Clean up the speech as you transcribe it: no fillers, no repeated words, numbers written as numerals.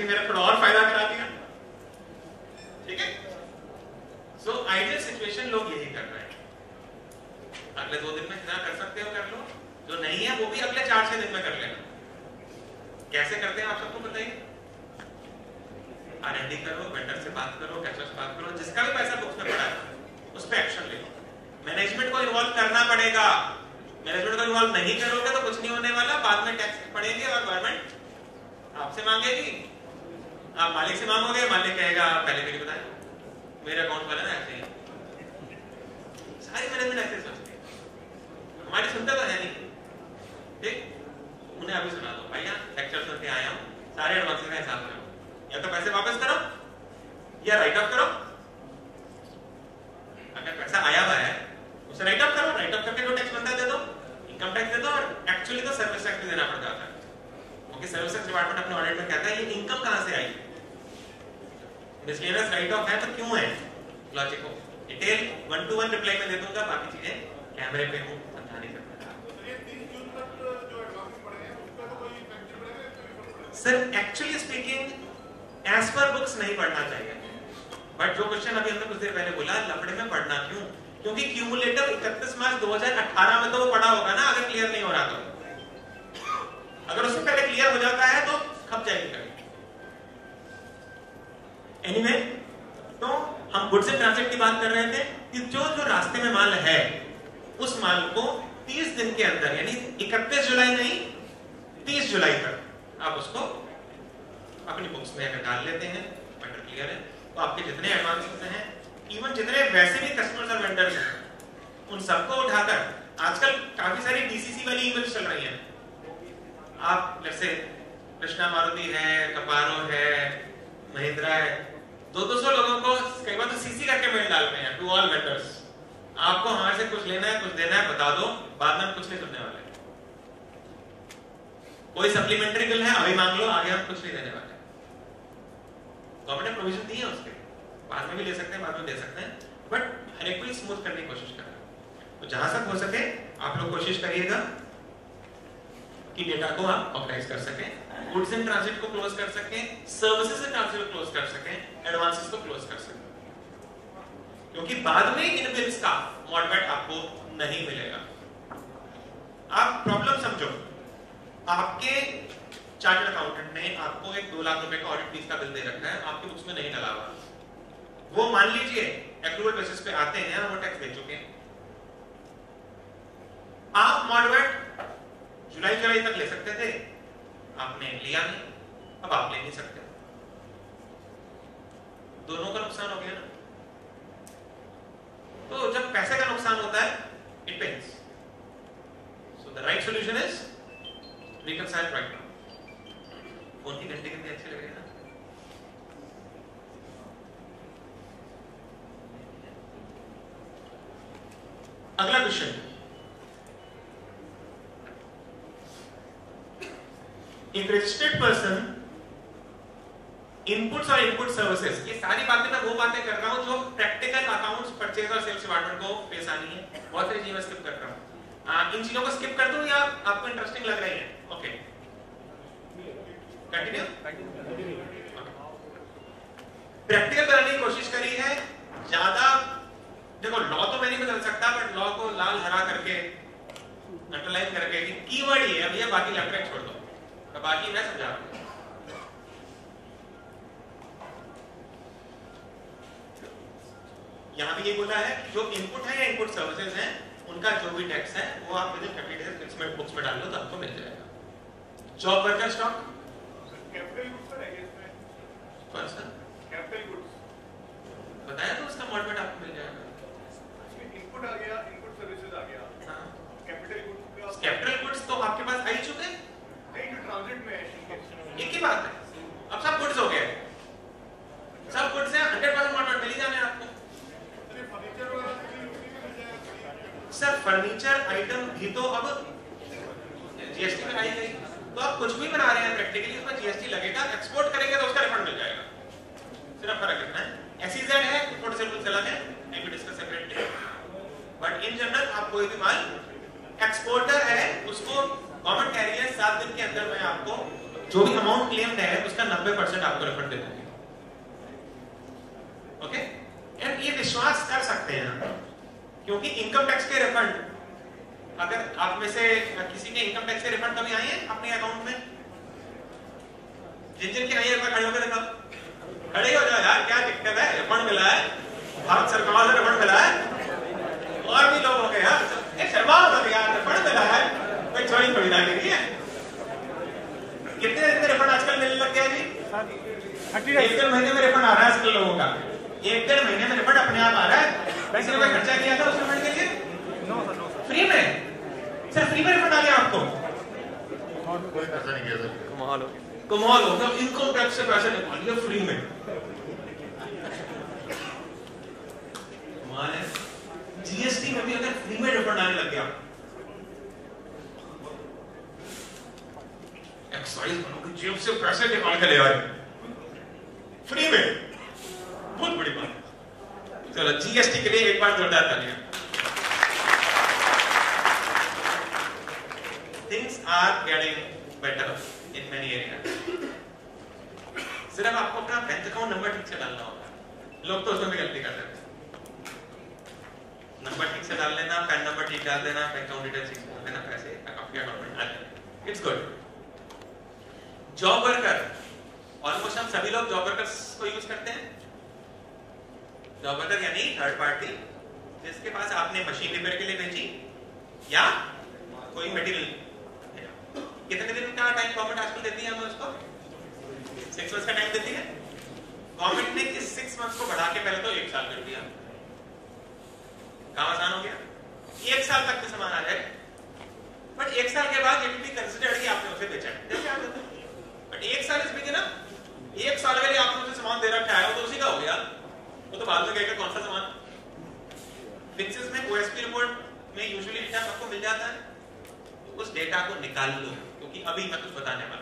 कि मेरा थोड़ा और फायदा करा दिया। ठीक है, सो आइडियल सिचुएशन लोग यही कर रहे हैं। अगले 2 दिन में जितना कर सकते हो कर लो, जो नहीं है वो भी अगले 4-6 दिन में कर लेना। कैसे करते हैं आप सबको बताइए। R&D करो, वेंडर से बात करो, कैशर से बात करो, जिसका भी पैसा बुक्स में पड़ा है उस पर एक्शन ले लो। मैनेजमेंट को इन्वॉल्व करना पड़ेगा। मैनेजमेंट को इन्वॉल्व नहीं करोगे तो कुछ नहीं होने वाला। बाद में टैक्स पड़ेंगे और गवर्नमेंट आपसे मांगेगी, आप मालिक से मांगोगे, मालिक कहेगा पहले क्यों नहीं बताया, मेरे अकाउंट वाला ना ऐसे ही। सारी मैनेजमेंट ऐसे सोचती है, हमारी सुनता तो है नहीं। ठीक, उन्हें अभी सुना दो भैया, लेक्चर सुन के आया हूँ, सारे एडवांस का हिसाब करो, या तो पैसे वापस करो या राइट ऑफ करो। अगर पैसा आया हुआ है उसे राइट ऑफ करो, राइट ऑफ करके जो टैक्स बनता है दे दो, इनकम टैक्स दे दो। और एक्चुअली तो सर्विस टैक्स भी देना पड़ता है, क्योंकि सर्विस टैक्स डिपार्टमेंट अपने ऑडिट में कहता है ये इनकम कहां से आई। मिसलेनियस राइट ऑफ है तो क्यों है, लॉजिक को डिटेल 1-to-1 रिप्लाई में दे दूंगा, बाकी चीजें कैमरे पे हूं समझा नहीं सकता। Sir actually speaking as per books नहीं पढ़ना चाहिए, बट जो क्वेश्चन अभी हमने कुछ देर पहले बोला, लफड़े में पढ़ना क्यों, क्योंकि क्यूमुलेटिव 31 मार्च 2018 में तो वो पढ़ा होगा ना, अगर क्लियर नहीं हो रहा तो। अगर उससे पहले क्लियर हो जाता है तो खप जाएगी कभी। एनीवे, तो हम गुड्स इन ट्रांजिट की बात कर रहे थे कि जो रास्ते में माल है उस माल को 30 दिन के अंदर, यानी 31 जुलाई नहीं 30 जुलाई तक आप उसको अपनी बुक्स में अगर डाल लेते हैं, मैटर क्लियर है, तो आपके जितने एडवांसेस हैं, इवन जितने वैसे भी कस्टमर्स और वेंडर्स हैं, उन सबको उठाकर आजकल काफी सारी डीसीसी वाली ईमेल्स चल रही हैं। आप जैसे कृष्णा मारुति है, कपारो है, महिंद्रा है, 200 लोगों को कई बार तो सीसी करके मेल डाल रहे हैं टू ऑल वेंडर्स, आपको हमारे से कुछ लेना है, कुछ देना है, बता दो, बाद में कुछ नहीं सुनने वाले। कोई सप्लीमेंट्री बिल है अभी मांग लो, आगे हम कुछ नहीं देने वाले। गवर्नमेंट ने प्रोविजन दी है उसके, बाद में भी ले सकते हैं, बाद में दे सकते हैं, बट हर एक को स्मूथ करने की कोशिश कर रहे हैं। तो जहां तक हो सके आप लोग कोशिश करिएगा कि डेटा को आप ऑर्गेनाइज कर सकें, गुड्स इन ट्रांजिट को क्लोज कर सकें, सर्विसेज इन ट्रांजिट को क्लोज कर सकें, एडवांसेस को क्लोज कर सकें, क्योंकि बाद में इन बिल्स का मॉडवेट आपको नहीं मिलेगा। आप प्रॉब्लम समझो, आपके चार्टर्ड अकाउंटेंट ने आपको एक 2 लाख रुपए का ऑडिट फीस का बिल दे रखा है, आपकी बुक्स में नहीं डाला हुआ, वो मान लीजिए एक्रूवल बेसिस पे आते हैं और वो टैक्स दे चुके हैं, आप मॉडवेट जुलाई तक ले सकते थे, आपने लिया नहीं, अब आप ले नहीं सकते, दोनों का नुकसान हो गया ना। तो जब पैसे का नुकसान होता है it pens, so the right solution is reconcile right now. Phone की घंटे कितनी अच्छी लग रही है ना। अगला क्वेश्चन, एक रजिस्टर्ड पर्सन इनपुट्स और इनपुट सर्विसेज, ये सारी बातें मैं वो बातें कर रहा हूं जो प्रैक्टिकल अकाउंट्स, परचेज और सेल्स डिपार्टमेंट को पेश आनी है। बहुत सारी चीजें स्किप कर रहा हूं, इन चीजों को स्किप कर दूं या आपको इंटरेस्टिंग लग रही है? Okay, continue. प्रैक्टिकल बनाने की कोशिश करी है, ज्यादा देखो लॉ तो मैं नहीं बदल सकता, बट लॉ को लाल हरा करके अंडरलाइन करके कि कीवर्ड ये है भैया, बाकी लेफ्ट राइट छोड़ दो, तो बाकी मैं समझा रहा हूं। यहां भी ये बोला है जो इनपुट है या इनपुट सर्विसेज हैं उनका जो भी टैक्स है वो आप विद इन 30 डेज फिक्समेंट बुक्स में डाल लो तो आपको मिल जाएगा। Job worker stock capital goods पर है इसमें, कौन सा कैपिटल गुड्स बताया तो उसका मॉडवेट आपको मिल जाएगा। इसमें इनपुट आ गया, इनपुट सर्विसेज आ गया, हां कैपिटल गुड्स का कैपिटल गुड्स तो आपके पास आ ही चुके हैं, नहीं जो ट्रांजिट में है एक ही बात है। अब सब गुड्स हो गए, सब गुड्स हैं, 100% मॉडवेट मिल ही जाने आपको। फर्नीचर वगैरह भी उसी में मिल जाएगा सर फर्नीचर आइटम भी तो अब जीएसटी में आई गई, तो आप कुछ भी बना रहे हैं प्रैक्टिकली उसमें जीएसटी लगेगा, एक्सपोर्ट करेंगे तो उसका रिफंड मिल जाएगा, सिर्फ फर्क इतना है। एसईजेड है, इंपोर्ट से रूल चला है, मैं भी discuss separately, but in general आप कोई भी माल एक्सपोर्टर है उसको गवर्नमेंट कह रही है 7 दिन के अंदर मैं आपको जो भी अमाउंट क्लेम्ड है उसका 90% आपको रिफंड दे देंगे। ओके, एंड ये विश्वास कर सकते हैं क्योंकि इनकम टैक्स के रिफंड, अगर आप में से किसी के इनकम टैक्स के रिफंड कभी आए हैं अपने अकाउंट में? जिन के नहीं, एक बार खड़े होकर दिखाओ, खड़े हो जाओ यार, क्या दिक्कत है? रिफंड मिला है, भारत सरकार से रिफंड मिला है, और भी लोग हो गए यार, शर्माओ मत यार, रिफंड मिला है, कोई चोरी थोड़ी ना करी है। कितने दिन में रिफंड आजकल मिलने लग गया जी? 1-1.5 महीने में रिफंड आ रहा है आजकल लोगों का, 1-1.5 महीने में रिफंड अपने आप आ रहा है। किसी ने कोई खर्चा किया था उस रिफंड के लिए? फ्री में, सर फ्री में रिफंड आ गया आपको? ऐसा नहीं किया सर। कमाल हो गया, इनकम टैक्स से पैसे निकाल लिया फ्री में। जीएसटी में भी अगर फ्री में रिफंड आने लग गया, एक्साइज वालों की जेब से पैसे निकाल के ले आए फ्री में, बहुत बड़ी बात। चलो जीएसटी के लिए एक बार जोरदार तालियां। Things are getting better in many areas. सिर्फ आपको अपना बैंक अकाउंट नंबर ठीक से डालना होगा। लोग तो उसमें भी गलती करते हैं। नंबर ठीक से डाल लेना, पैन नंबर ठीक डाल देना, बैंक अकाउंट डिटेल्स ठीक डाल देना, पैसे आपके अकाउंट में आ जाएंगे। It's good. Job worker, almost हम सभी लोग जॉब वर्कर्स को यूज करते हैं। जॉब वर्कर यानी थर्ड पार्टी जिसके पास आपने मशीन रिपेयर के लिए भेजी या कोई मटेरियल। कितने दिन का टाइम गवर्नमेंट आजकल देती है हमें उसको? 6 मंथ्स का टाइम देती है। गवर्नमेंट ने इस 6 मंथ्स को बढ़ा के पहले तो 1 साल कर दिया। काम आसान हो गया, 1 साल तक में सामान आ जाए, बट 1 साल के बाद इट बी कंसीडर्ड कि आपने उसे बेचा है। बट 1 साल इसमें ना, 1 साल के लिए आपने उसे सामान दे रखा है, वो तो उसी का हो गया, वो तो बाद में कहेगा कौन सा सामान। फिक्सेस में ओएसपी रिपोर्ट में यूजुअली डेटा आपको मिल जाता है, उस डेटा को निकाल लो क्योंकि अभी मैं कुछ बताने वाला।